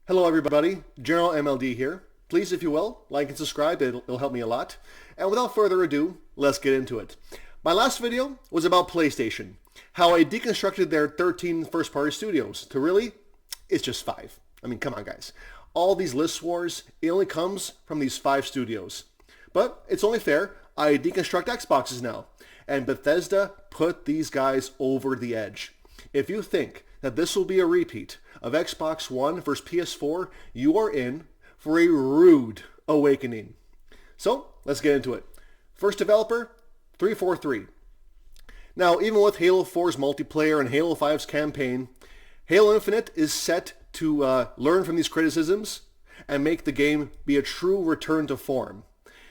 Hello everybody, General MLD here. Please, if you will, like and subscribe, it'll help me a lot. And without further ado, let's get into it. My last video was about PlayStation, how I deconstructed their 13 first-party studios to really, it's just 5. I mean, come on guys. All these list wars, it only comes from these 5 studios. But it's only fair, I deconstruct Xboxes now. And Bethesda put these guys over the edge. If you think that this will be a repeat of Xbox One versus PS4, you are in for a rude awakening. So, let's get into it. First developer, 343. Now, even with Halo 4's multiplayer and Halo 5's campaign, Halo Infinite is set to learn from these criticisms and make the game be a true return to form.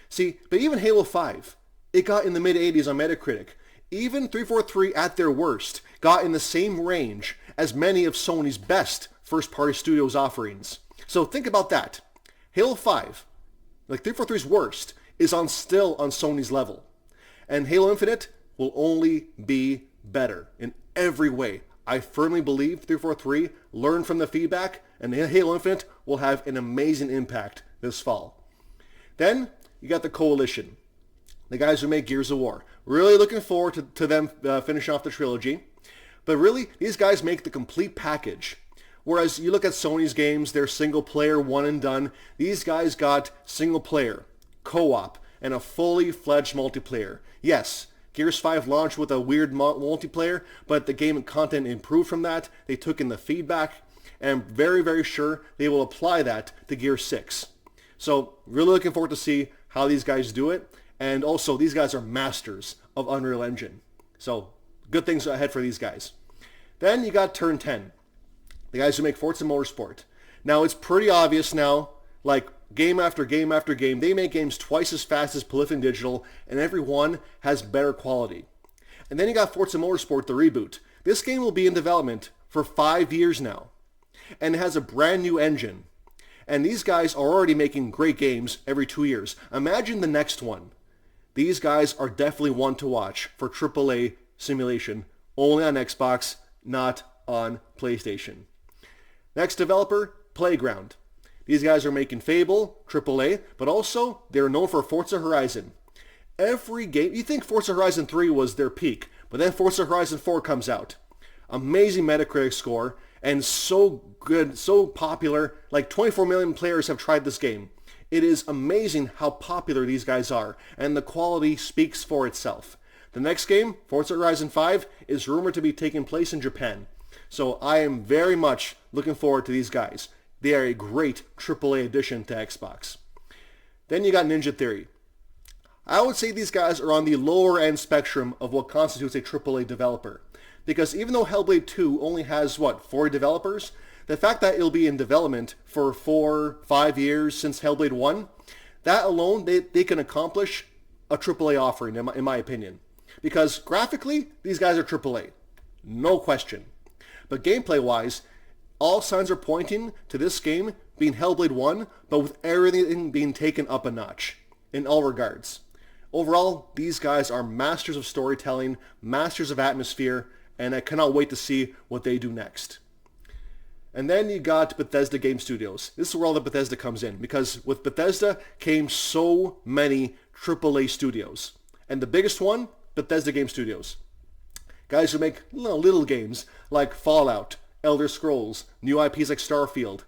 See, but even Halo 5, it got in the mid-80s on Metacritic. Even 343 at their worst got in the same range as many of Sony's best first-party studios offerings. So think about that. Halo 5, like 343's worst, is still on Sony's level. And Halo Infinite will only be better in every way. I firmly believe 343 learned from the feedback, and Halo Infinite will have an amazing impact this fall. Then you got the Coalition, the guys who make Gears of War. Really looking forward to them finishing off the trilogy. But really, these guys make the complete package. Whereas you look at Sony's games, they're single player, one and done. These guys got single player, co-op, and a fully fledged multiplayer. Yes, Gears 5 launched with a weird multiplayer, but the game and content improved from that. They took in the feedback, and I'm very, very sure they will apply that to Gears 6. So really looking forward to see how these guys do it. And also, these guys are masters of Unreal Engine. So good things ahead for these guys. Then you got Turn 10, the guys who make Forza Motorsport. Now it's pretty obvious now, like game after game after game, they make games twice as fast as Polyphony Digital, and every one has better quality. And then you got Forza Motorsport, the reboot. This game will be in development for 5 years now, and it has a brand new engine. And these guys are already making great games every 2 years. Imagine the next one. These guys are definitely one to watch for AAA simulation, only on Xbox, not on PlayStation. Next developer, Playground. These guys are making Fable, AAA, but also they're known for Forza Horizon. Every game, you think Forza Horizon 3 was their peak, but then Forza Horizon 4 comes out. Amazing Metacritic score, and so good, so popular, like 24 million players have tried this game. It is amazing how popular these guys are, and the quality speaks for itself. The next game, Forza Horizon 5, is rumored to be taking place in Japan. So I am very much looking forward to these guys. They are a great AAA addition to Xbox. Then you got Ninja Theory. I would say these guys are on the lower end spectrum of what constitutes a AAA developer. Because even though Hellblade 2 only has, 4 developers, the fact that it'll be in development for 4-5 years since Hellblade 1, that alone, they can accomplish a AAA offering, in my opinion. Because graphically, these guys are AAA. No question. But gameplay-wise, all signs are pointing to this game being Hellblade 1, but with everything being taken up a notch, in all regards. Overall, these guys are masters of storytelling, masters of atmosphere, and I cannot wait to see what they do next. And then you got Bethesda Game Studios. This is where all the Bethesda comes in, because with Bethesda came so many AAA studios. And the biggest one, Bethesda Game Studios. Guys who make little games like Fallout, Elder Scrolls, new IPs like Starfield.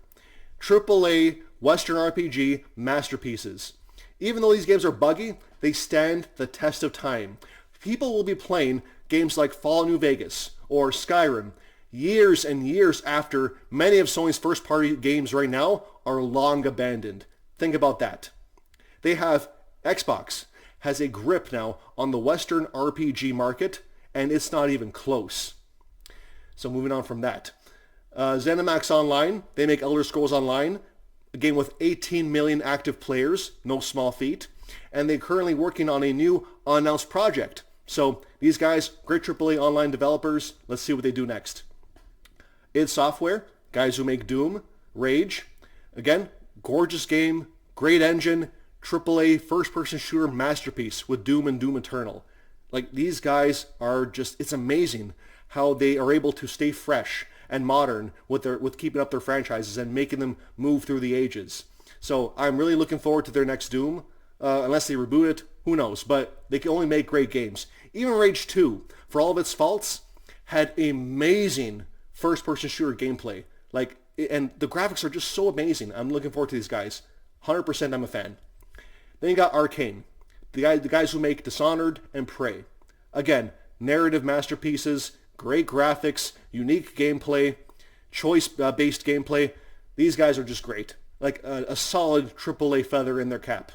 AAA Western RPG masterpieces. Even though these games are buggy, they stand the test of time. People will be playing games like Fallout New Vegas or Skyrim years and years after many of Sony's first-party games right now are long abandoned. Think about that. Xbox has a grip now on the Western RPG market, and it's not even close. So moving on from that. Zenimax Online, they make Elder Scrolls Online, a game with 18 million active players, no small feat, and they're currently working on a new unannounced project. So these guys, great AAA online developers, let's see what they do next. id Software, guys who make Doom, Rage, again, gorgeous game, great engine, AAA first-person shooter masterpiece with Doom and Doom Eternal. Like, these guys are just, it's amazing how they are able to stay fresh and modern with keeping up their franchises and making them move through the ages. So I'm really looking forward to their next Doom. Unless they reboot it, who knows? But they can only make great games. Even Rage 2, for all of its faults, had amazing first-person shooter gameplay. And the graphics are just so amazing. I'm looking forward to these guys. 100% I'm a fan. Then you got Arkane, the guys who make Dishonored and Prey. Again, narrative masterpieces, great graphics, unique gameplay, choice-based gameplay. These guys are just great. Like a solid AAA feather in their cap.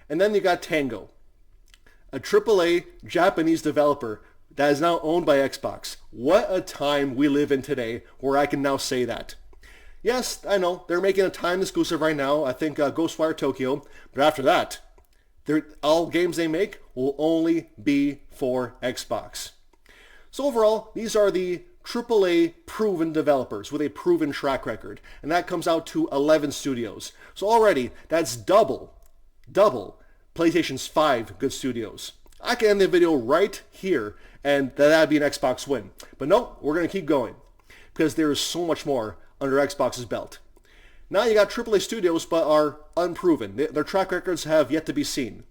And then you got Tango, a AAA Japanese developer that is now owned by Xbox. What a time we live in today where I can now say that. Yes, I know, they're making a time exclusive right now, I think Ghostwire Tokyo, but after that, all games they make will only be for Xbox. So overall, these are the AAA proven developers with a proven track record, and that comes out to 11 studios. So already, that's double PlayStation's 5 good studios. I can end the video right here, and that'd be an Xbox win. But no, we're going to keep going, because there is so much more under Xbox's belt. Now you got AAA studios, but are unproven. Their track records have yet to be seen.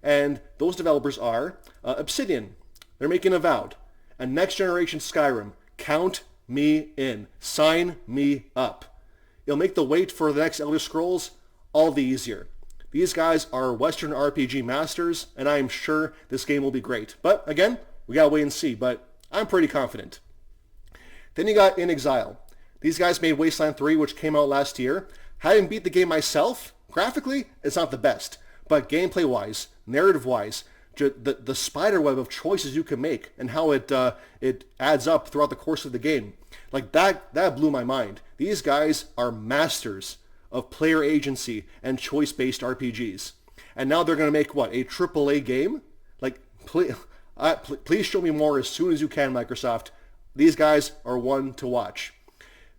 And those developers are Obsidian. They're making Avowed. A next-generation Skyrim. Count me in. Sign me up. It'll make the wait for the next Elder Scrolls all the easier. These guys are Western RPG masters, and I am sure this game will be great. But again, we gotta wait and see, but I'm pretty confident. Then you got InXile. These guys made Wasteland 3, which came out last year. Having beat the game myself, graphically, it's not the best. But gameplay-wise, narrative-wise, the spiderweb of choices you can make and how it adds up throughout the course of the game. Like that blew my mind. These guys are masters of player agency and choice-based RPGs. And now they're going to make, what, a AAA game? Like, please show me more as soon as you can, Microsoft. These guys are one to watch.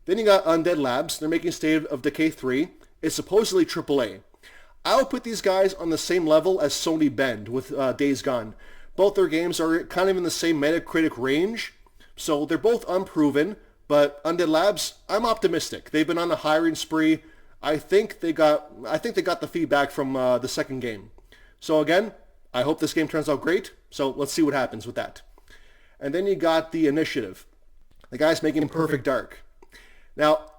Then you got Undead Labs. They're making State of Decay 3. It's supposedly AAA. I would put these guys on the same level as Sony Bend with Days Gone. Both their games are kind of in the same Metacritic range, so they're both unproven, but Undead Labs, I'm optimistic. They've been on a hiring spree. I think they got the feedback from the second game. So again, I hope this game turns out great, so let's see what happens with that. And then you got The Initiative. The guys making Perfect Dark. Now,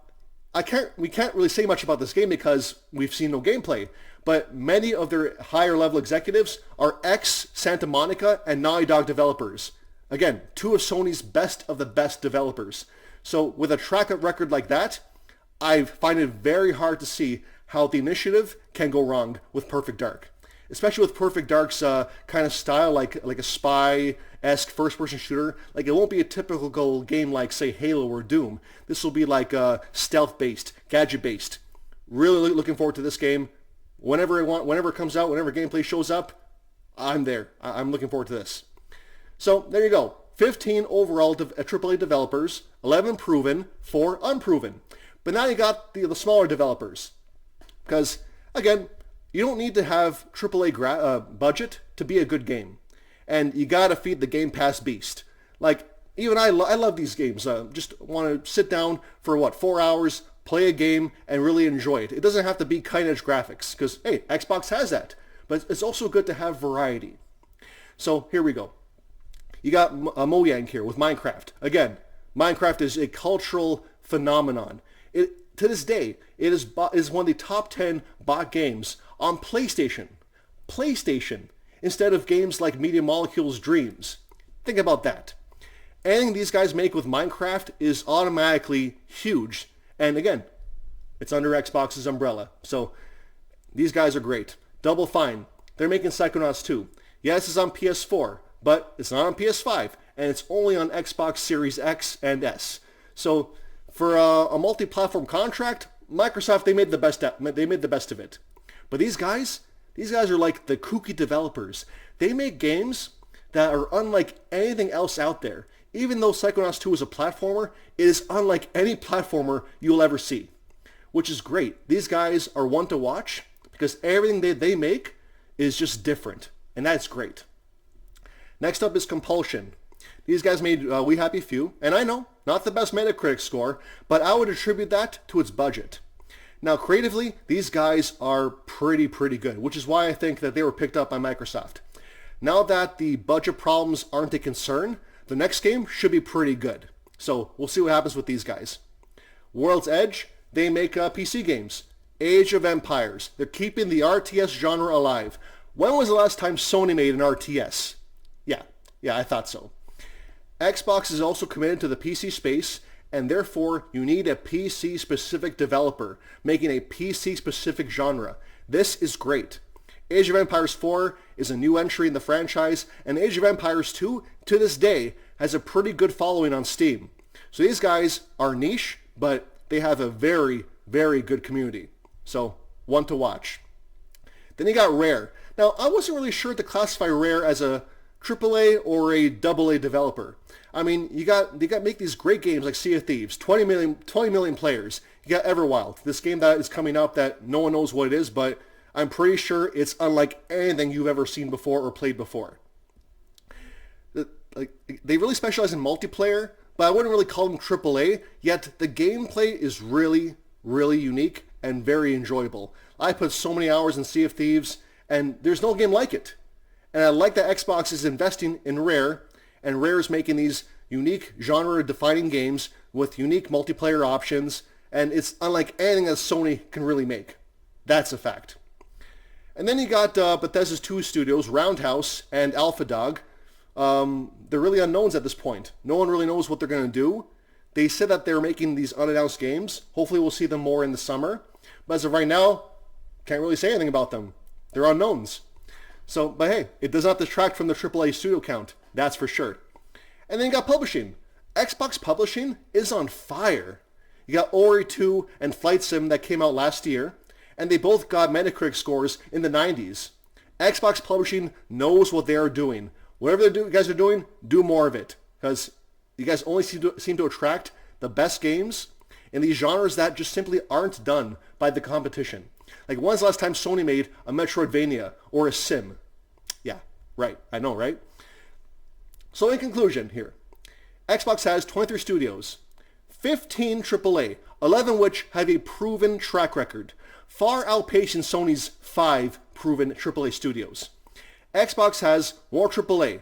we can't really say much about this game because we've seen no gameplay, but many of their higher level executives are ex-Santa Monica and Naughty Dog developers. Again, two of Sony's best of the best developers. So with a track record like that, I find it very hard to see how The Initiative can go wrong with Perfect Dark. Especially with Perfect Dark's kind of style, like a spy-esque first-person shooter. Like, it won't be a typical game like, say, Halo or Doom. This will be like stealth-based, gadget-based. Really looking forward to this game. Whenever it comes out, whenever gameplay shows up, I'm there. I'm looking forward to this. So, there you go. 15 overall AAA developers, 11 proven, 4 unproven. But now you got the smaller developers. Because, again, you don't need to have AAA budget to be a good game. And you gotta feed the Game Pass beast. Like, even I love these games. Just want to sit down for, 4 hours, play a game, and really enjoy it. It doesn't have to be cutting-edge graphics, because, hey, Xbox has that. But it's also good to have variety. So, here we go. You got Mojang here with Minecraft. Again, Minecraft is a cultural phenomenon. To this day, it is one of the top 10 bought games on PlayStation. PlayStation, instead of games like Media Molecule's Dreams. Think about that. Anything these guys make with Minecraft is automatically huge. And again, it's under Xbox's umbrella. So these guys are great. Double Fine. They're making Psychonauts 2. Yes, it's on PS4, but it's not on PS5. And it's only on Xbox Series X and S. So for a multi-platform contract, Microsoft, they made the best of it. But these guys are like the kooky developers. They make games that are unlike anything else out there. Even though Psychonauts 2 is a platformer, it is unlike any platformer you'll ever see, which is great. These guys are one to watch because everything they make is just different, and that's great. Next up is Compulsion. These guys made We Happy Few, and I know not the best Metacritic score, but I would attribute that to its budget. Now, creatively, these guys are pretty good, which is why I think that they were picked up by Microsoft. Now that the budget problems aren't a concern, the next game should be pretty good. So we'll see what happens with these guys. World's Edge, they make PC games. Age of Empires, they're keeping the RTS genre alive. When was the last time Sony made an RTS? Yeah, I thought so. Xbox is also committed to the PC space, and therefore you need a PC-specific developer making a PC-specific genre. This is great. Age of Empires 4 is a new entry in the franchise, and Age of Empires 2, to this day, has a pretty good following on Steam. So these guys are niche, but they have a very good community. So, one to watch. Then you got Rare. Now, I wasn't really sure to classify Rare as a AAA or a AA developer. I mean, you got make these great games like Sea of Thieves, 20 million players. You got Everwild, this game that is coming up that no one knows what it is, but I'm pretty sure it's unlike anything you've ever seen before or played before. They really specialize in multiplayer, but I wouldn't really call them AAA, yet the gameplay is really unique and very enjoyable. I put so many hours in Sea of Thieves, and there's no game like it. And I like that Xbox is investing in Rare, and Rare is making these unique genre-defining games with unique multiplayer options, and it's unlike anything that Sony can really make. That's a fact. And then you got Bethesda's two studios, Roundhouse and Alpha Dog. They're really unknowns at this point. No one really knows what they're going to do. They said that they're making these unannounced games. Hopefully we'll see them more in the summer. But as of right now, can't really say anything about them. They're unknowns. So, but hey, it does not detract from the AAA studio count. That's for sure. And then you got publishing. Xbox publishing is on fire. You got Ori 2 and Flight Sim that came out last year, and they both got Metacritic scores in the 90s. Xbox publishing knows what they are doing. Whatever you guys are doing, do more of it. Because you guys only seem to attract the best games in these genres that just simply aren't done by the competition. Like, when's the last time Sony made a Metroidvania or a Sim? Yeah, right. I know, right? So in conclusion here, Xbox has 23 studios, 15 AAA, 11 which have a proven track record, far outpacing Sony's 5 proven AAA studios. Xbox has more AAA,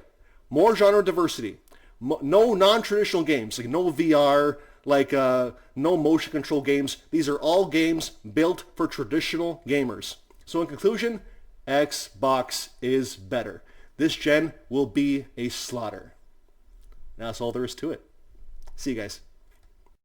more genre diversity, no non-traditional games, like no VR, like no motion control games. These are all games built for traditional gamers. So in conclusion, Xbox is better. This gen will be a slaughter. That's all there is to it. See you guys.